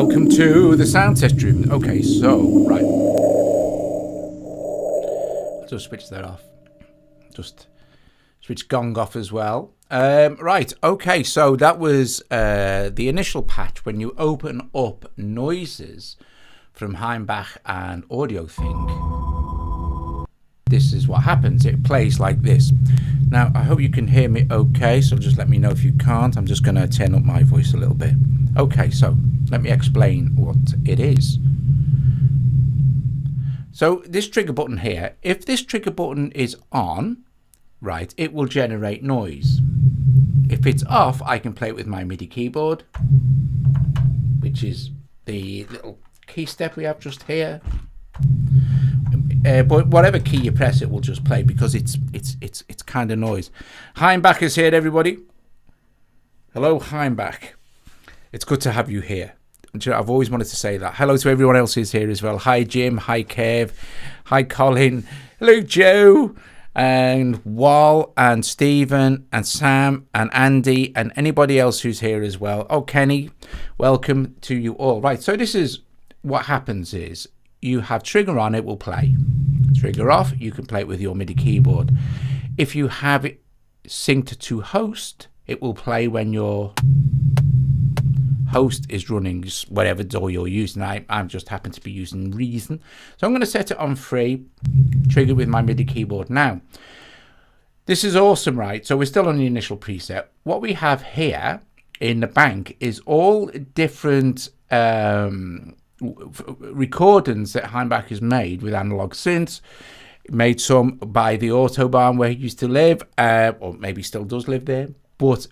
welcome to the sound test room. Okay, so, right. I'll just switch that off. Just switch gong off as well. Right, okay, so that was the initial patch. When you open up noises from Hainbach and AudioThing, this is what happens. It plays like this. Now, I hope you can hear me okay, so just let me know if you can't. I'm just going to turn up my voice a little bit. Okay, so let me explain what it is. So this trigger button here, if this trigger button is on, right, it will generate noise. If it's off, I can play it with my MIDI keyboard, which is the little key step we have just here. But whatever key you press, it will just play because it's kind of noise. Hainbach is here, everybody. Hello, Hainbach. It's good to have you here. I've always wanted to say that. Hello to everyone else who's here as well. Hi, Jim. Hi, Kev. Hi, Colin. Hello, Joe. And Wal and Stephen and Sam and Andy and anybody else who's here as well. Oh, Kenny, welcome to you all. Right, so this is what happens is you have trigger on, it will play. Trigger off, you can play it with your MIDI keyboard. If you have it synced to host, it will play when your host is running whatever DAW you're using. I'm just happen to be using Reason. So I'm going to set it on free, trigger with my MIDI keyboard. Now, this is awesome, right? So we're still on the initial preset. What we have here in the bank is all different recordings that Hainbach has made with analog synths. Made some by the Autobahn where he used to live, or maybe still does live there. But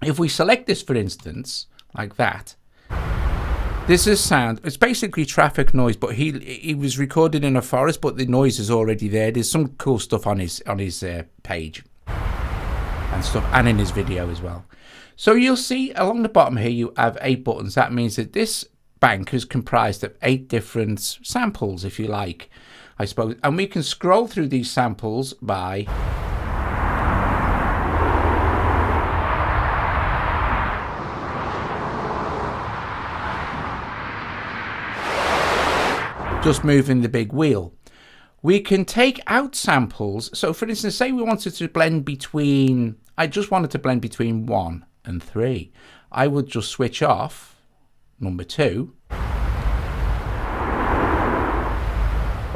if we select this, for instance, like that, this is sound. It's basically traffic noise, but he was recorded in a forest, but the noise is already there. There's some cool stuff on his page and stuff, and in his video as well. So you'll see along the bottom here you have 8 buttons. That means that this bank is comprised of 8 different samples, if you like, I suppose, and we can scroll through these samples by just moving the big wheel. We can take out samples. So for instance, say we wanted to blend between, I just wanted to blend between 1 and 3. I would just switch off number 2, or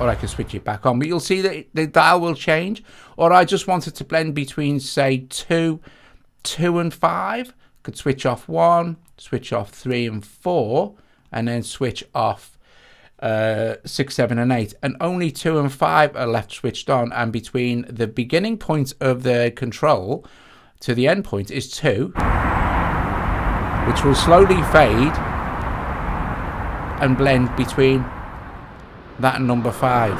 I can switch it back on, but you'll see that the dial will change. Or I just wanted to blend between, say, 2 and 5, could switch off 1, switch off 3 and 4, and then switch off 6, 7 and 8, and only 2 and 5 are left switched on, and between the beginning point of the control to the end point is 2, which will slowly fade and blend between that and number 5,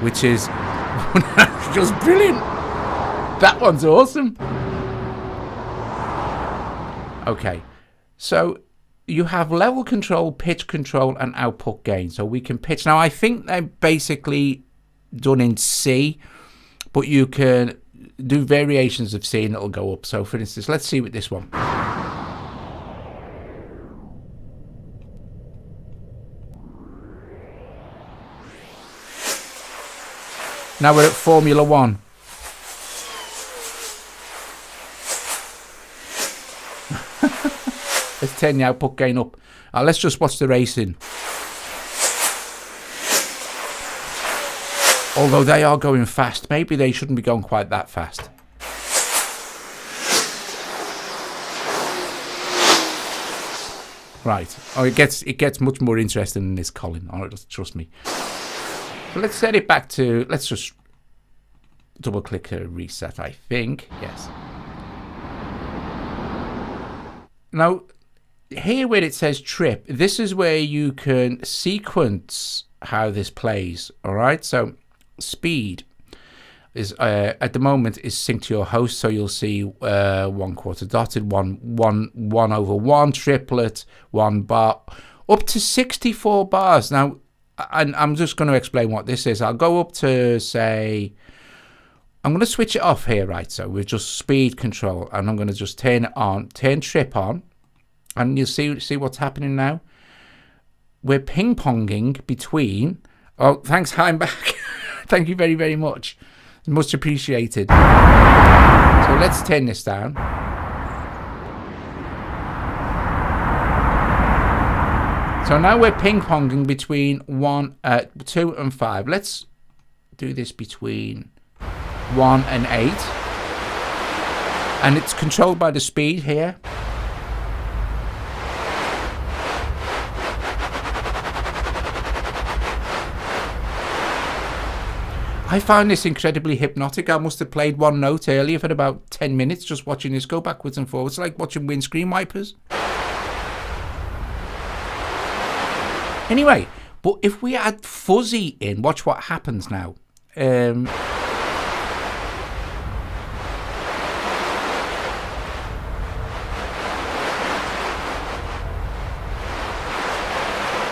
which is just brilliant. That one's awesome. Okay, so you have level control, pitch control, and output gain. So we can pitch. Now, I think they're basically done in C, but you can do variations of C and it'll go up. So for instance, let's see with this one. Now we're at Formula 1. Let's turn the output gain up. Let's just watch the racing. Although they are going fast, maybe they shouldn't be going quite that fast. Right. Oh, it gets much more interesting than this, Colin. Oh, trust me. So let's set it back to, let's just double click a reset, I think. Yes. Now, here where it says trip, this is where you can sequence how this plays. All right. So speed is at the moment is synced to your host. So you'll see 1/4 dotted, 1/1 triplet, 1 bar, up to 64 bars. Now, and I'm just going to explain what this is. I'll go up to, say, I'm going to switch it off here, right? So we're just speed control, and I'm going to just turn it on, turn trip on, And you'll see what's happening now. We're ping-ponging between... Oh, thanks, Hainbach. Thank you very, very much. Much appreciated. So let's turn this down. So now we're ping-ponging between 2 and 5. Let's do this between 1 and 8. And it's controlled by the speed here. I found this incredibly hypnotic. I must have played one note earlier for about 10 minutes just watching this go backwards and forwards. It's like watching windscreen wipers. Anyway, but if we add fuzzy in, watch what happens now.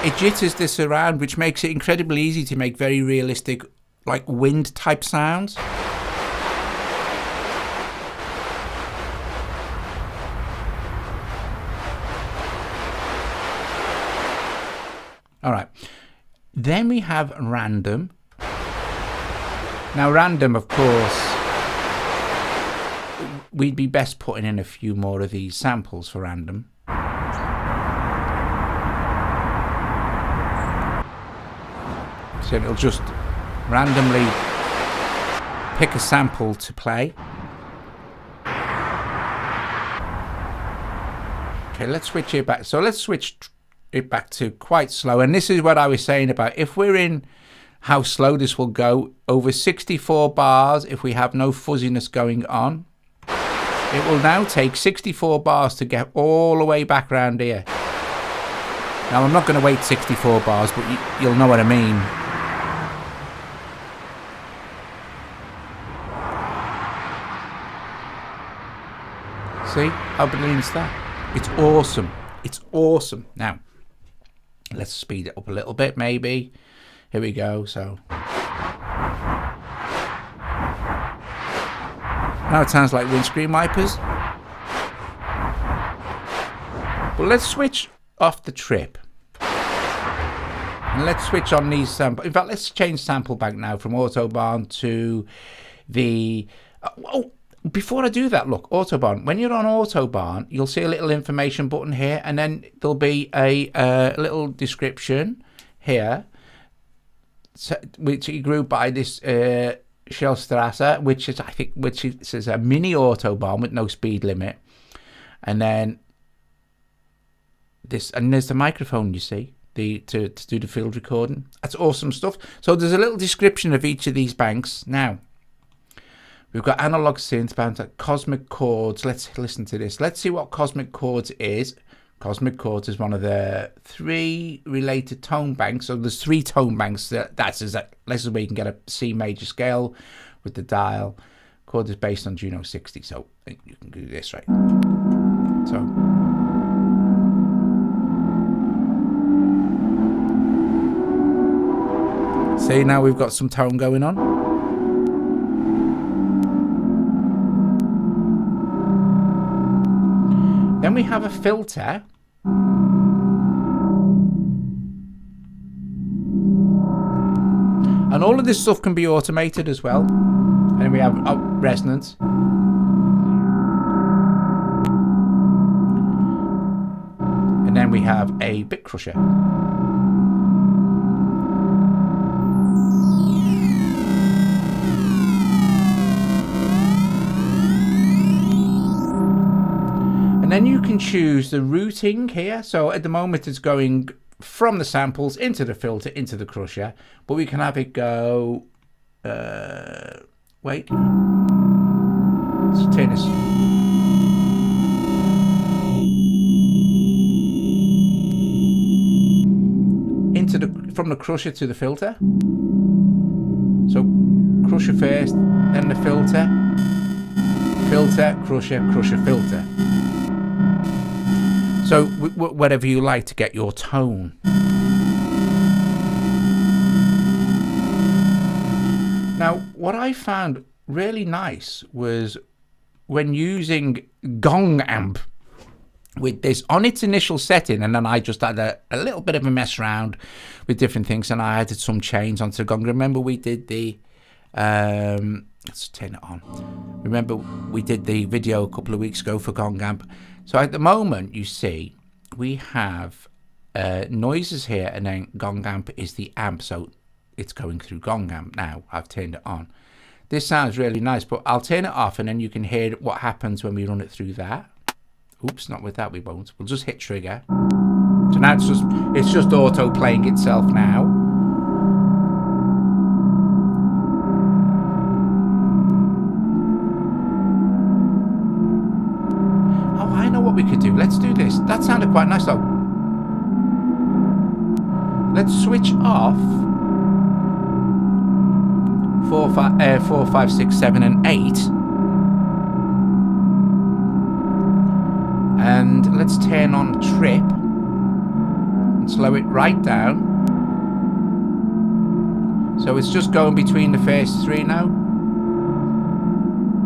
It jitters this around, which makes it incredibly easy to make very realistic, like wind type sounds. All right, then we have random. Now random, of course, we'd be best putting in a few more of these samples for random. So it'll just randomly pick a sample to play. Okay, let's switch it back. So let's switch it back to quite slow. And this is what I was saying about if we're in how slow this will go, over 64 bars, if we have no fuzziness going on, it will now take 64 bars to get all the way back around here. Now I'm not going to wait 64 bars, but you'll know what I mean. See how brilliant is that? It's awesome. It's awesome. Now, let's speed it up a little bit, maybe. Here we go. So now it sounds like windscreen wipers. But let's switch off the trip. And let's switch on these samples. In fact, let's change sample bank now from Autobahn to the... before I do that, look, Autobahn. When you're on Autobahn, you'll see a little information button here, and then there'll be a little description here, which you group by this Shellstrasse, which is, I think, says a mini Autobahn with no speed limit, and then this, and there's the microphone. You see, to do the field recording. That's awesome stuff. So there's a little description of each of these banks now. We've got analog synth, Bandcamp, cosmic chords. Let's listen to this. Let's see what cosmic chords is. Cosmic chords is one of the 3 related tone banks. So there's 3 tone banks. That's where you can get a C major scale with the dial. Chord is based on Juno 60. So you can do this, right? So. See, now we've got some tone going on. Then we have a filter. And all of this stuff can be automated as well. And we have resonance. And then we have a bit crusher. And then you can choose the routing here. So at the moment it's going from the samples into the filter, into the crusher. But we can have it go... wait. Let's turn this... from the crusher to the filter. So crusher first, then the filter. Filter, crusher, crusher, filter. So whatever you like to get your tone. Now, what I found really nice was when using gong amp. with this on its initial setting, and then I just had a little bit of a mess around with different things, and I added some chains onto the gong. Remember we did the let's turn it on. Remember we did the video a couple of weeks ago for Gong Amp. So at the moment you see we have noises here, and then Gong Amp is the amp, so it's going through Gong Amp. Now I've turned it on. This sounds really nice, but I'll turn it off and then you can hear what happens when we run it through that. Oops, not with that, we won't. We'll just hit trigger. So now it's just auto playing itself now. Oh, I know what we could do. Let's do this. That sounded quite nice though. Let's switch off 4, 5, 6, 7, and 8. And let's turn on trip and slow it right down. So it's just going between the first 3 now.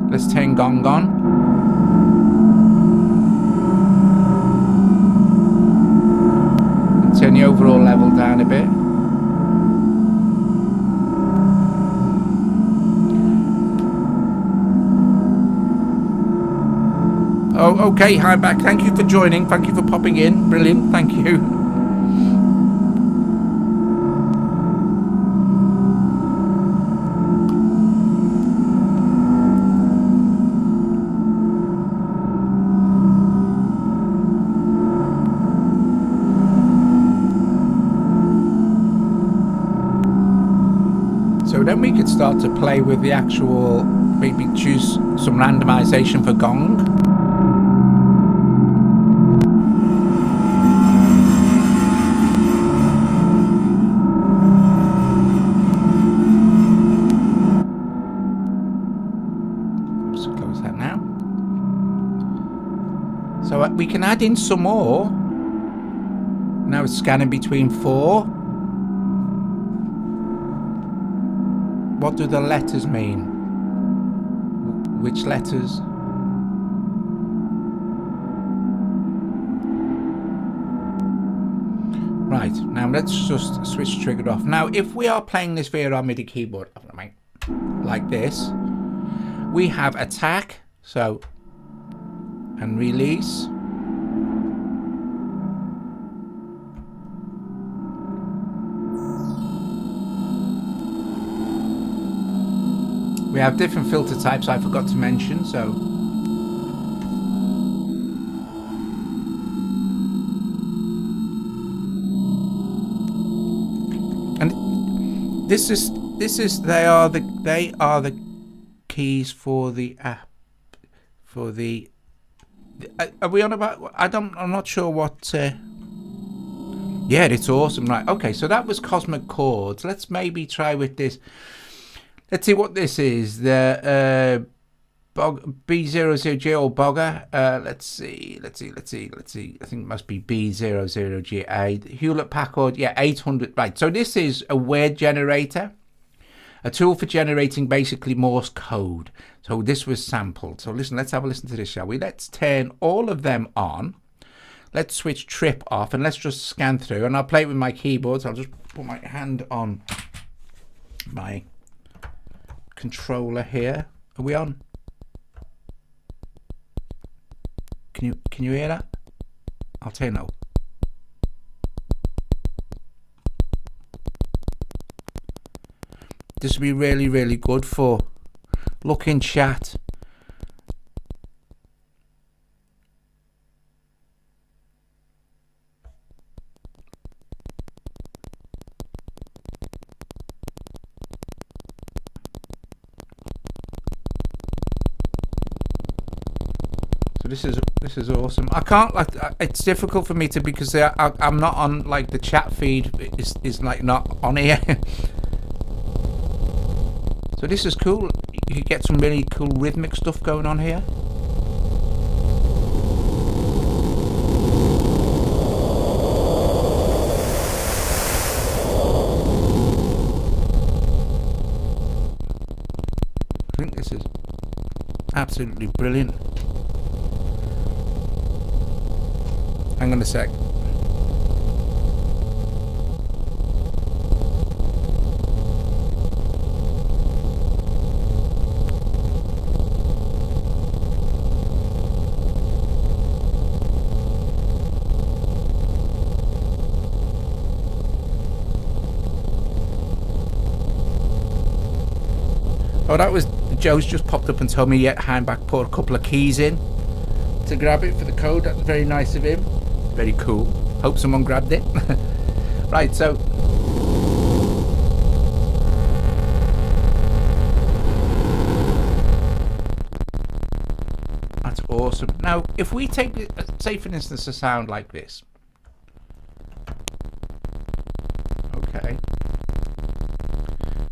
Let's turn gong on. And turn the overall level down a bit. Oh, okay, Hainbach, thank you for joining. Thank you for popping in. Brilliant, thank you. So then we could start to play with the actual, maybe choose some randomization for gong. We can add in some more. Now it's scanning between 4. What do the letters mean? Which letters? Right, now let's just switch triggered off. Now if we are playing this via our MIDI keyboard, like this, we have attack, so, and release. We have different filter types I forgot to mention, so and this is they are the keys for the app, for the are we on about, I'm not sure what yeah, it's awesome. Right, okay, so that was Cosmic Chords. Let's maybe try with this. Let's see what this is. The B00G or Bogger. Let's see. I think it must be B00GA. Hewlett Packard. Yeah, 800. Right. So this is a word generator, a tool for generating basically Morse code. So this was sampled. So listen. Let's have a listen to this, shall we? Let's turn all of them on. Let's switch trip off and let's just scan through. And I'll play it with my keyboards. I'll just put my hand on my controller here. Are we on? Can you hear that? I'll tell you no. This would be really, really good for look in chat. This is awesome. I can't, like, it's difficult for me to, because I'm not on, like, the chat feed is like not on here. So this is cool. You could get some really cool rhythmic stuff going on here. I think this is absolutely brilliant. Hang on a sec. Oh, that was Joe's just popped up and told me yet Hainbach put a couple of keys in to grab it for the code. That's very nice of him. Very cool. Hope someone grabbed it. Right, so that's awesome. Now, if we take, say for instance, a sound like this. Okay.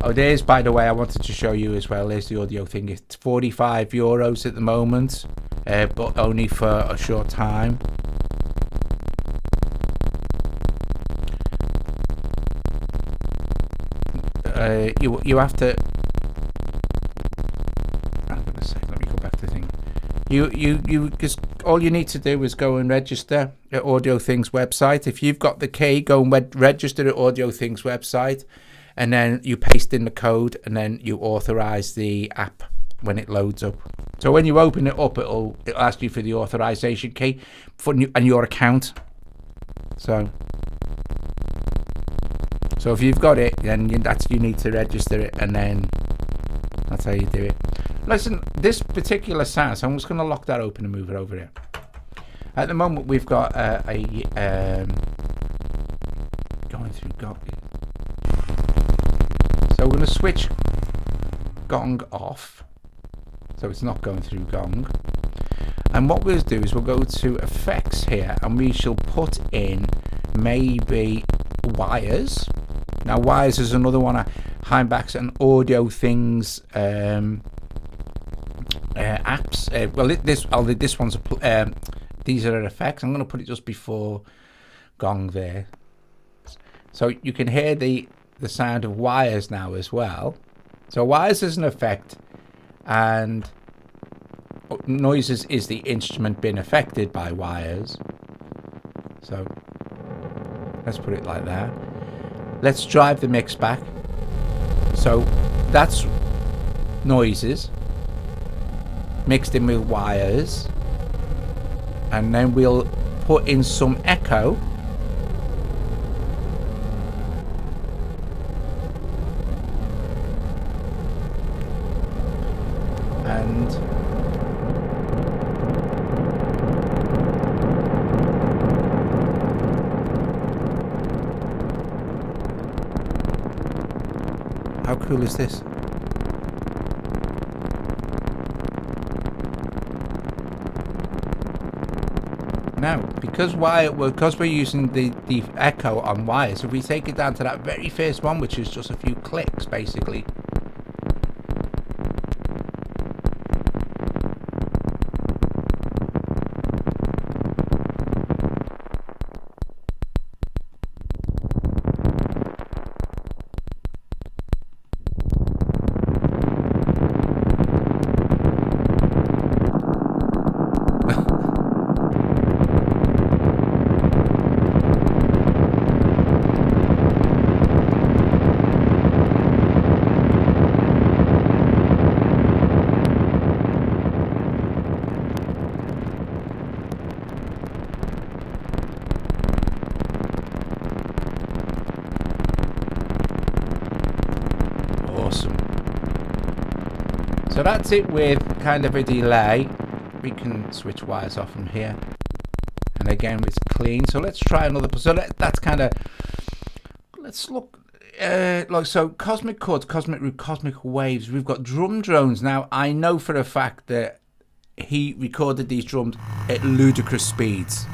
Oh, there's, by the way, I wanted to show you as well. There's the AudioThing. It's €45 at the moment, but only for a short time. You have to. I'm gonna say. Let me go back to the thing. You just all you need to do is go and register at AudioThing's website. If you've got the key, go and register at AudioThing's website. And then you paste in the code, and then you authorize the app when it loads up. So when you open it up, it'll ask you for the authorization key and your account. So if you've got it, then you need to register it, and then that's how you do it. Listen, this particular sound, so I'm just going to lock that open and move it over here. At the moment, we've got going through gong. So we're going to switch gong off, so it's not going through gong. And what we'll do is we'll go to effects here, and we shall put in maybe wires. Now wires is another one of Hainbach's and AudioThing's apps. Well, this one's these are effects. I'm going to put it just before gong there, so you can hear the sound of wires now as well. So wires is an effect, and noises is the instrument being affected by wires. So let's put it like that. Let's drive the mix back. So that's noises mixed in with wires, and then we'll put in some echo. And how cool is this? Now, because we're using the echo on wires, if we take it down to that very first one, which is just a few clicks basically. So that's it with kind of a delay. We can switch wires off from here, and again it's clean. So let's try another. So that's kind of, let's look like so. Cosmic chords, cosmic root, cosmic waves. We've got drum drones. Now I know for a fact that he recorded these drums at ludicrous speeds.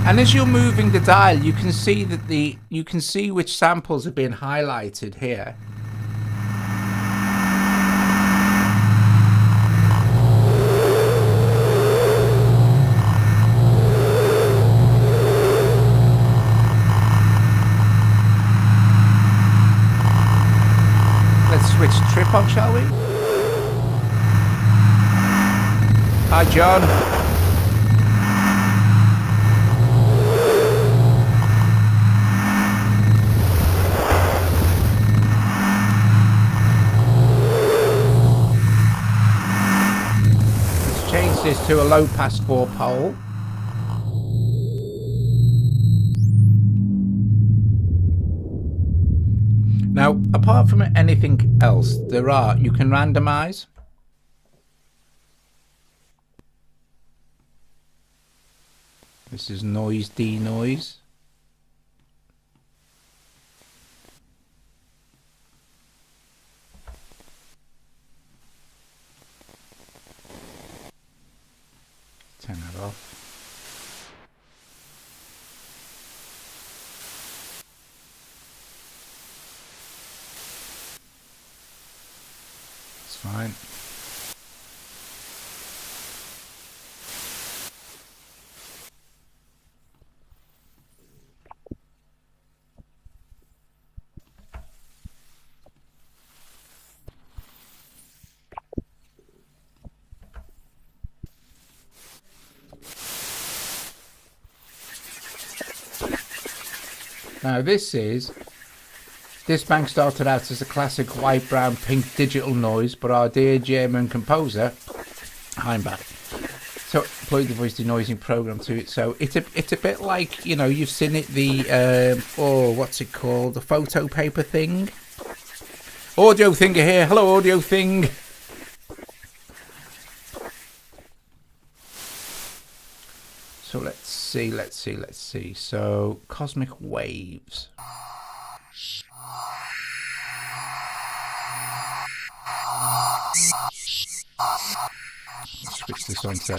And as you're moving the dial, you can see that you can see which samples are being highlighted here. Hi, John. Let's change this to a low pass 4 Powell. Now, apart from anything else, you can randomize. This is noise denoise. Turn that off. It's fine. Now this bank started out as a classic white, brown, pink digital noise, but our dear German composer, Hainbach, so employed the voice denoising program to it. So it's a bit like, you know, you've seen it, the what's it called, the photo paper thing. AudioThing here. Hello, AudioThing. So let's see. So cosmic waves. Let's switch this on to.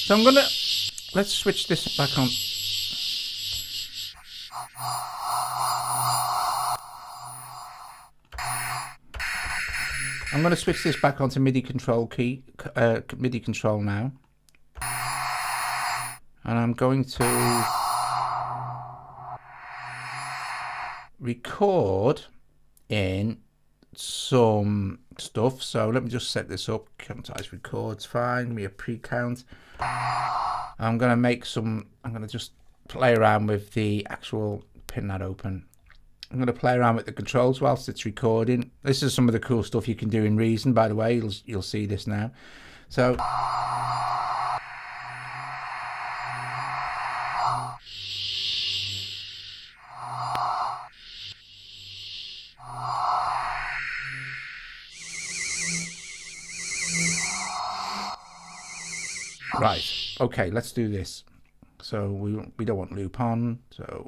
So let's switch this back on. I'm going to switch this back onto MIDI control MIDI control now. And I'm going to record in some stuff. So let me just set this up. Quantize records, fine. Give me a pre-count. I'm going to just play around with the actual, pin that open. I'm going to play around with the controls whilst it's recording. This is some of the cool stuff you can do in Reason, by the way. You'll see this now. So right, okay, let's do this. So we don't want loop on, so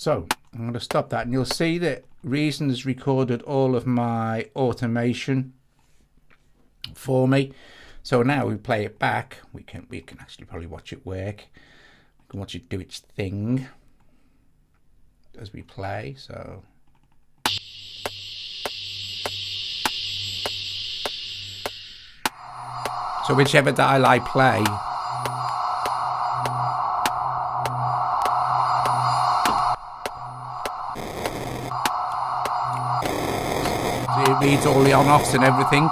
I'm going to stop that, and you'll see that Reason has recorded all of my automation for me. So now we play it back. We can actually probably watch it work. We can watch it do its thing as we play. So whichever dial I play, it reads all the on-offs and everything.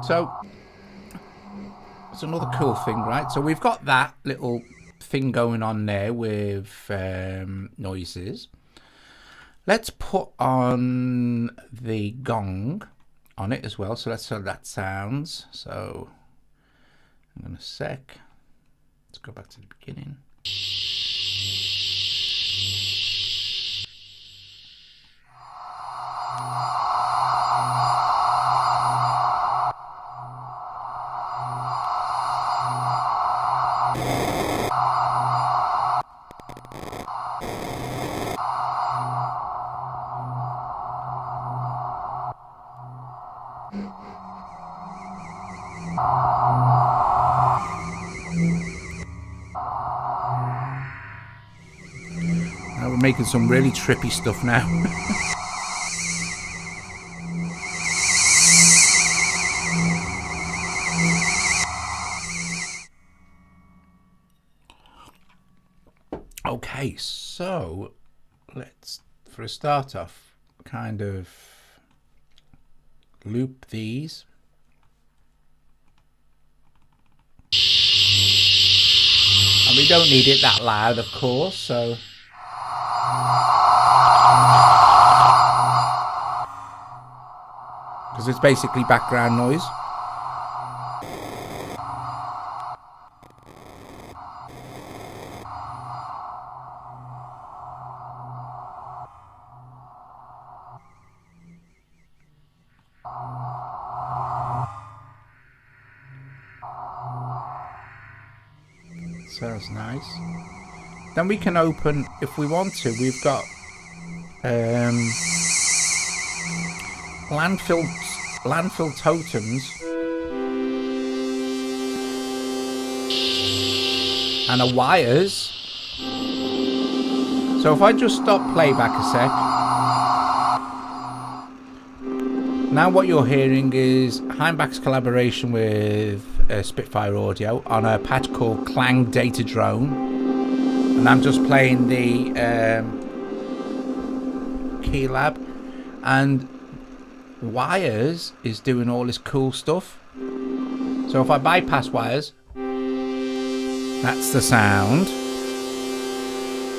So it's another cool thing, right? So we've got that little thing going on there with noises. Let's put on the gong on it as well. So let's see how that sounds. So I'm going to sec. Let's go back to the beginning. Now we're making some really trippy stuff now. Okay, so let's, for a start off, kind of loop these. And we don't need it that loud, of course, so because it's basically background noise. Sounds nice. Then we can open, if we want to, we've got landfill totems and a wires. So if I just stop playback a sec, now what you're hearing is Hainbach's collaboration with Spitfire Audio on a patch called Clang Data Drone, and I'm just playing the Keylab, and wires is doing all this cool stuff. So if I bypass wires, that's the sound,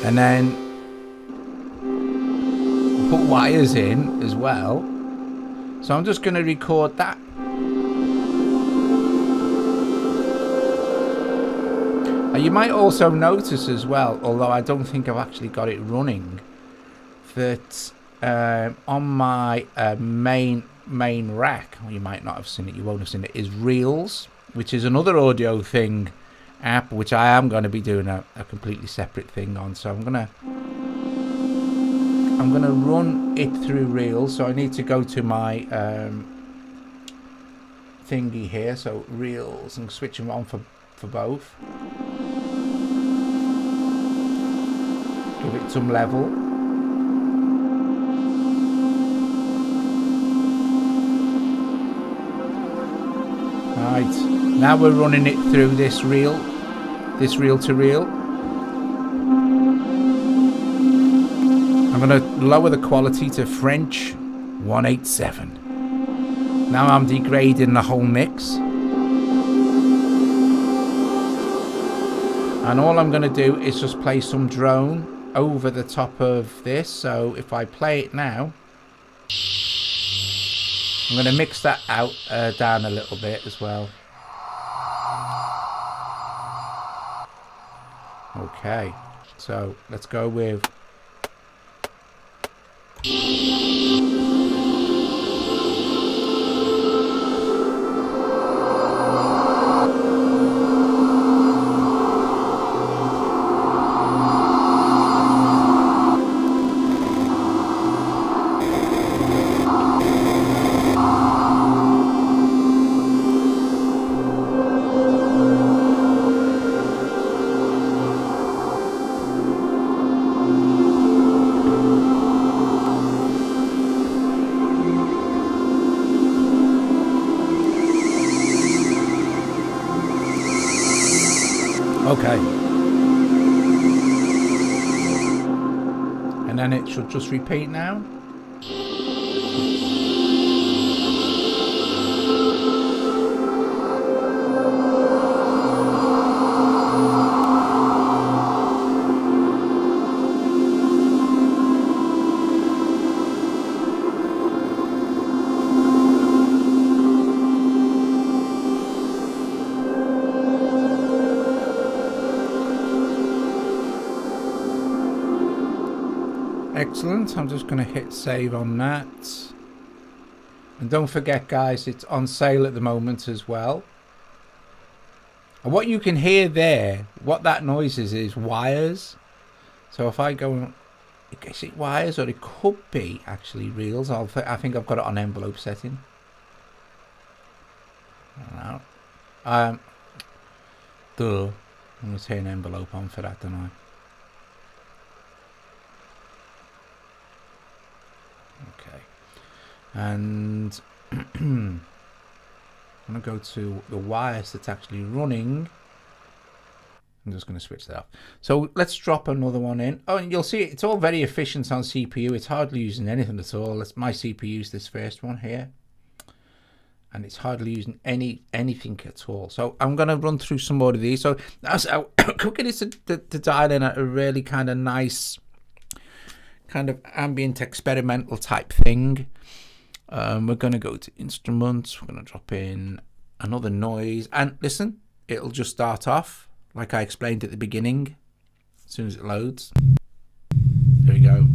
and then put wires in as well. So I'm just going to record that. And you might also notice as well, although I don't think I've actually got it running, that on my main rack, or you might not have seen it, you won't have seen it, is Reels, which is another AudioThing app, which I am going to be doing a completely separate thing on. So I'm gonna run it through Reels. So I need to go to my thingy here. So Reels, and switch them on for both. Give it some level. Right, now we're running it through this reel to reel. I'm going to lower the quality to French 187. Now I'm degrading the whole mix. And all I'm going to do is just play some drone over the top of this. So if I play it now, I'm going to mix that out down a little bit as well. Okay, so let's go with okay, and then it should just repeat now. Excellent. I'm just going to hit save on that. And don't forget, guys, it's on sale at the moment as well. And what you can hear there, what that noise is wires. So if I go, is it wires or it could be actually reels? I think I've got it on envelope setting. I don't know. I'm going to turn envelope on for that, don't I? Okay. And I'm going to go to the wires that's actually running. I'm just going to switch that off. So let's drop another one in. Oh, and you'll see it's all very efficient on CPU. It's hardly using anything at all. That's my CPU's this first one here. And it's hardly using anything at all. So I'm going to run through some more of these. So that's how quick it is to dial in a really kind of nice, kind of ambient experimental type thing. We're going to go to instruments. We're going to drop in another noise. And listen, it'll just start off like I explained at the beginning. As soon as it loads. There we go.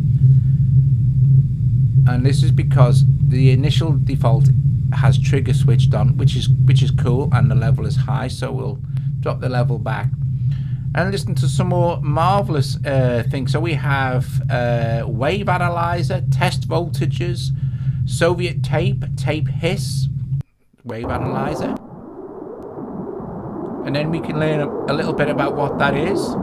And this is because the initial default has trigger switched on, which is cool, and the level is high, so we'll drop the level back and listen to some more marvelous things. So we have wave analyzer, test voltages, Soviet tape hiss, wave analyzer, and then we can learn a little bit about what that is.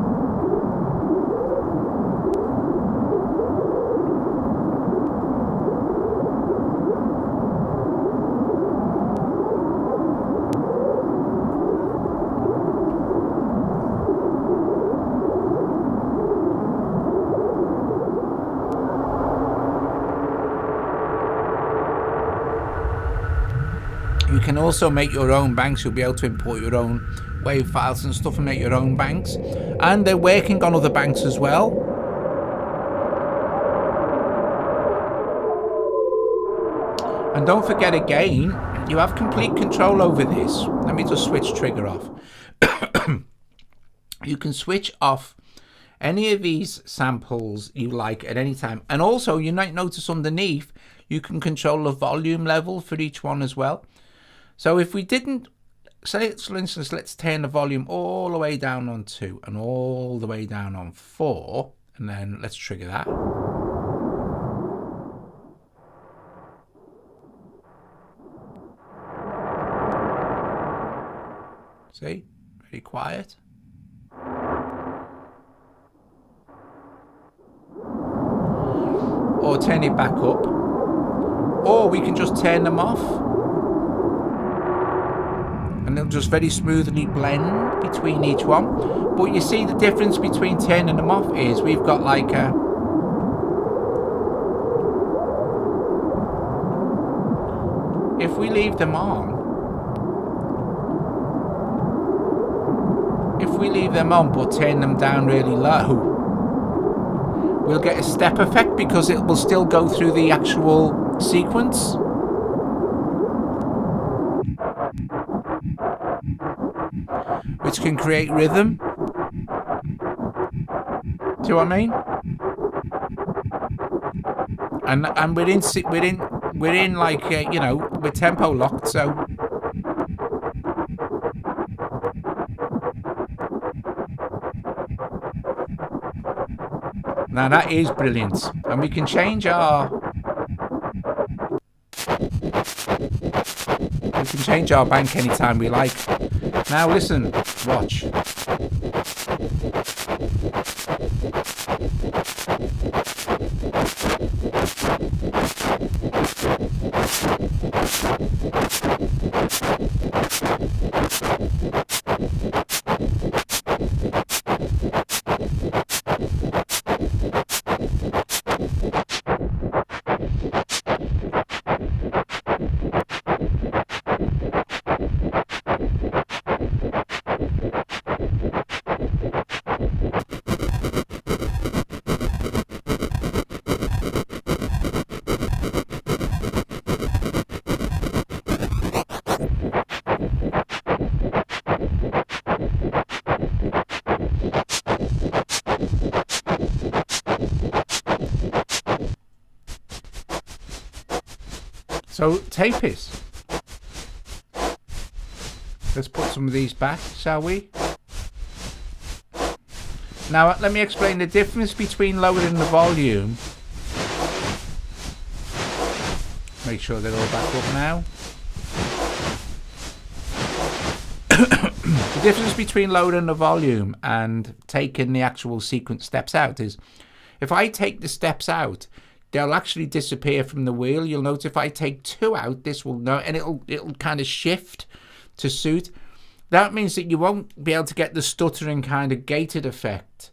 You can also make your own banks. You'll be able to import your own wave files and stuff and make your own banks. And they're working on other banks as well. And don't forget again, you have complete control over this. Let me just switch trigger off. You can switch off any of these samples you like at any time. And also you might notice underneath, you can control the volume level for each one as well. So if we didn't, say for instance, let's turn the volume all the way down on 2 and all the way down on 4, and then let's trigger that. See, very quiet. Or turn it back up. Or we can just turn them off. And they'll just very smoothly blend between each one. But you see the difference between turning them off is we've got like a... If we leave them on, but turn them down really low, we'll get a step effect because it will still go through the actual sequence. Which can create rhythm. Do you know what I mean? And we're in like you know, we're tempo locked, so now that is brilliant, and we can change our bank anytime we like. Now listen, watch. So, tapists. Let's put some of these back, shall we? Now, let me explain the difference between lowering the volume. Make sure they're all back up now. The difference between lowering the volume and taking the actual sequence steps out is, if I take the steps out, they'll actually disappear from the wheel. You'll notice if I take 2 out, this will know, and it'll kind of shift to suit. That means that you won't be able to get the stuttering kind of gated effect,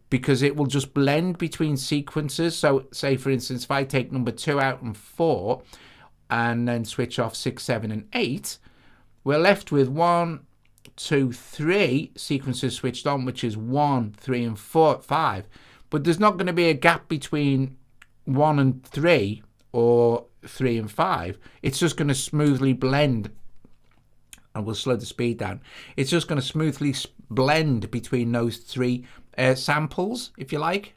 because it will just blend between sequences. So say for instance, if I take number 2 out and 4 and then switch off 6, 7 and 8, we're left with 1, 2, 3 sequences switched on, which is 1, 3 and 4, 5. But there's not going to be a gap between 1 and 3 or 3 and 5. It's just going to smoothly blend. And we'll slow the speed down. It's just going to smoothly blend between those 3 samples, if you like.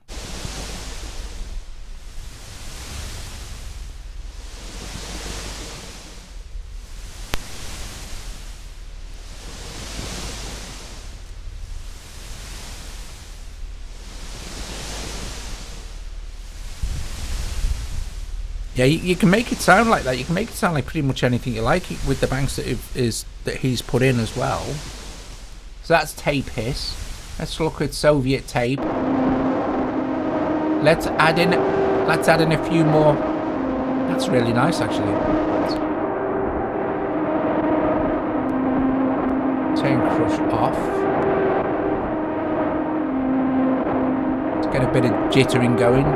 Yeah, you can make it sound like that. You can make it sound like pretty much anything you like with the banks that he's put in as well. So that's tape hiss. Let's look at Soviet tape. Let's add in a few more. That's really nice, actually. Turn crush off. Let's get a bit of jittering going.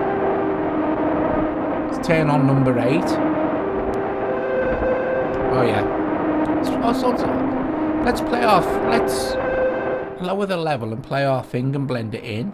Turn on number 8. Oh yeah. Let's play off. Let's lower the level and play our thing and blend it in.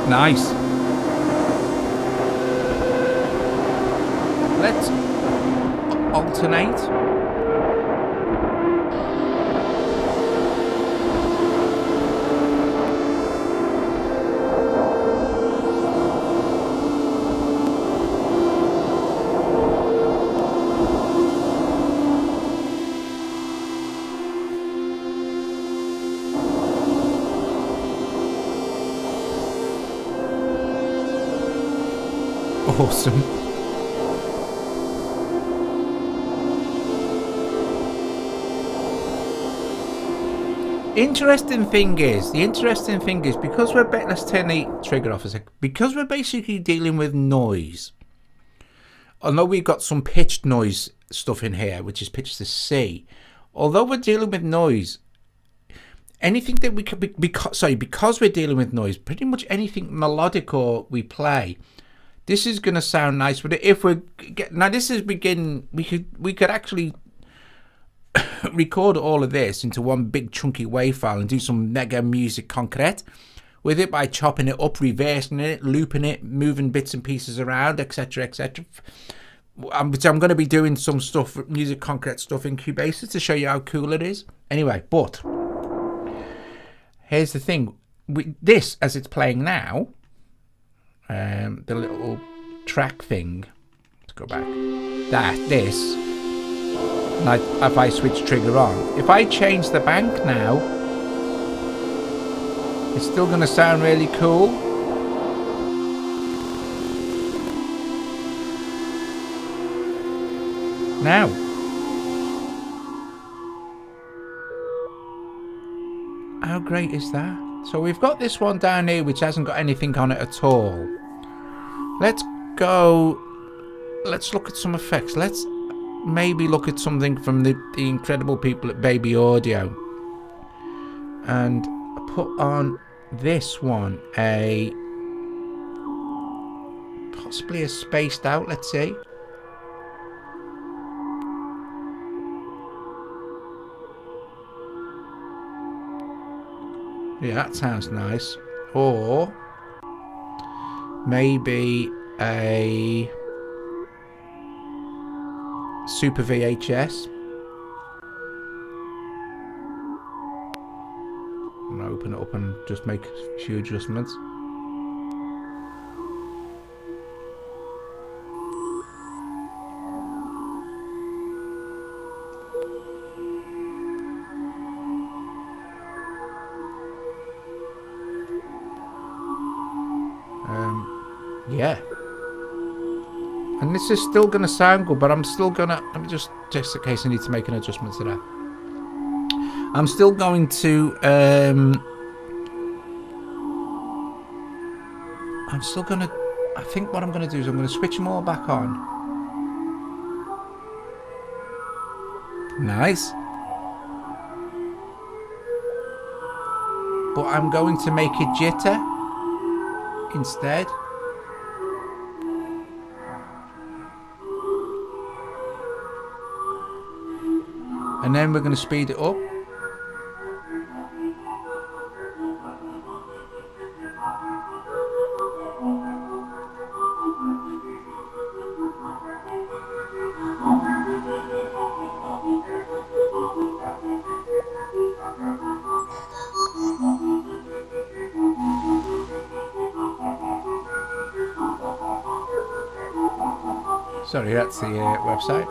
Nice. Let's alternate. Awesome. The interesting thing is because let's turn the trigger off a sec. Because we're basically dealing with noise. Although we've got some pitched noise stuff in here, which is pitched to C. Although we're dealing with noise, anything that we can because we're dealing with noise, pretty much anything melodic or we play. This is going to sound nice, but if we could actually record all of this into one big chunky WAV file and do some mega music concrete with it by chopping it up, reversing it, looping it, moving bits and pieces around, etc., etc. Which I'm going to be doing some stuff, music concrete stuff in Cubase to show you how cool it is. Anyway, but here's the thing: this, as it's playing now. The little track thing. Let's go back. This. And if I switch trigger on, if I change the bank now, it's still going to sound really cool. Now. How great is that? So we've got this one down here which hasn't got anything on it at all. Let's look at some effects. Let's maybe look at something from the incredible people at Baby Audio and put on this one possibly a spaced out, let's see. Yeah, that sounds nice. Or maybe a Super VHS. I'm gonna open it up and just make a few adjustments. Yeah, and this is still going to sound good, but I'm still going to, let me just in case I need to make an adjustment to that. I'm still going to, I think what I'm going to do is I'm going to switch them all back on. Nice. But I'm going to make it jitter instead. And then we're going to speed it up. Sorry, that's the website.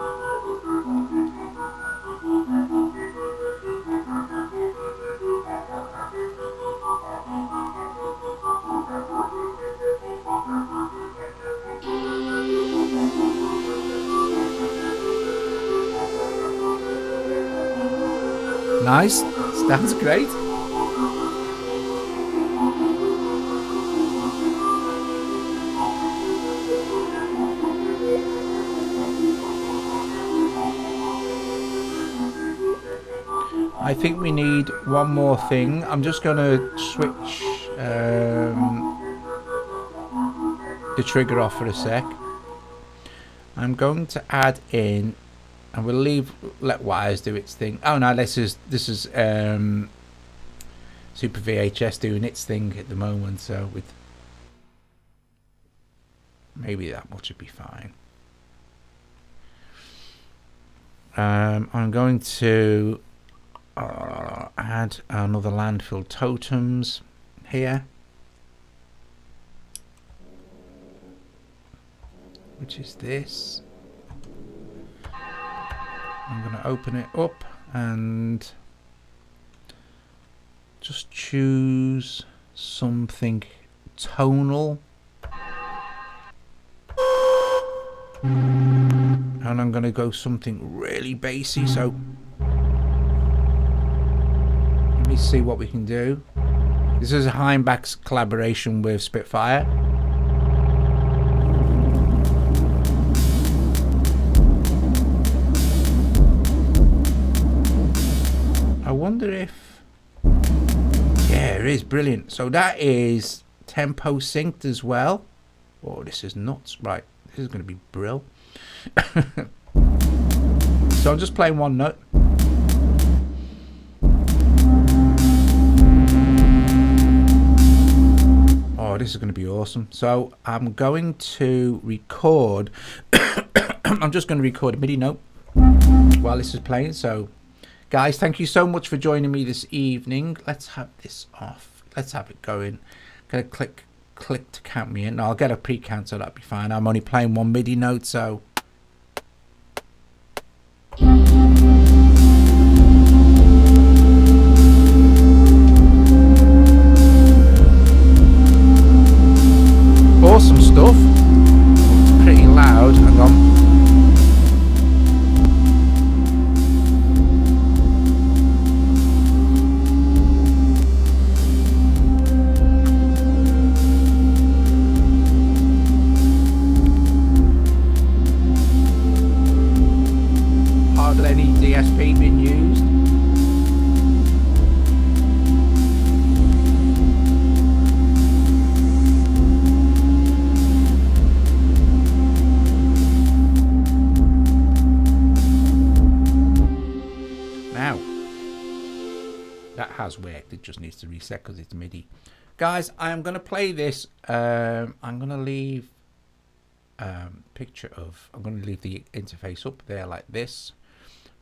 Nice, sounds great. I think we need one more thing. I'm just going to switch the trigger off for a sec. I'm going to add in, and we'll let wires do its thing. Oh no, this is Super VHS doing its thing at the moment. So with maybe that much would be fine. I'm going to add another Landfill Totems here, which is this. I'm going to open it up and just choose something tonal, and I'm going to go something really bassy. So let me see what we can do. This is a Hainbach's collaboration with Spitfire. I wonder if, yeah, it is brilliant. So that is tempo synced as well. Oh, this is nuts. Right, this is going to be brill. So I'm just playing one note. Oh, this is going to be awesome. So I'm going to record. I'm just going to record a MIDI note while this is playing. So guys, thank you so much for joining me this evening. Let's have this off. Let's have it going. Gonna click to count me in. I'll get a pre-count, so that'll be fine. I'm only playing one MIDI note, so awesome stuff. It's pretty loud. Hang on. has worked. It just needs to reset because it's MIDI. Guys, I am going to play this. I'm going to leave I'm going to leave the interface up there like this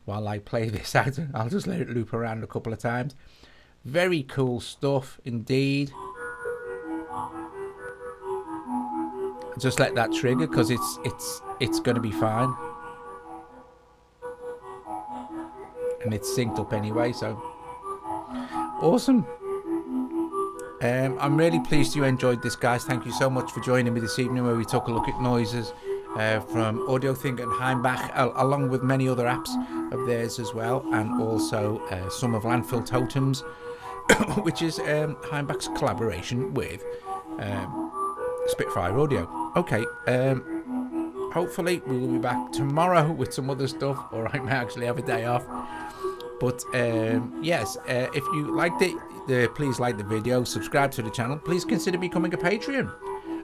while I play this out. I'll just let it loop around a couple of times. Very cool stuff indeed. Just let that trigger because it's going to be fine. And it's synced up anyway, so awesome. I'm really pleased you enjoyed this, guys. Thank you so much for joining me this evening, where we took a look at noises from AudioThing and Hainbach, along with many other apps of theirs as well, and also some of Landfill Totems, which is Hainbach's collaboration with Spitfire Audio. Okay, hopefully we will be back tomorrow with some other stuff, or I may actually have a day off. But yes, if you liked it, please like the video, subscribe to the channel. Please consider becoming a Patreon.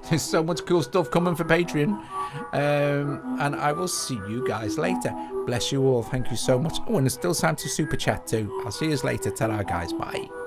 There's so much cool stuff coming for Patreon. And I will see you guys later. Bless you all. Thank you so much. Oh, and there's still time to super chat too. I'll see you later. Ta-ra, guys. Bye.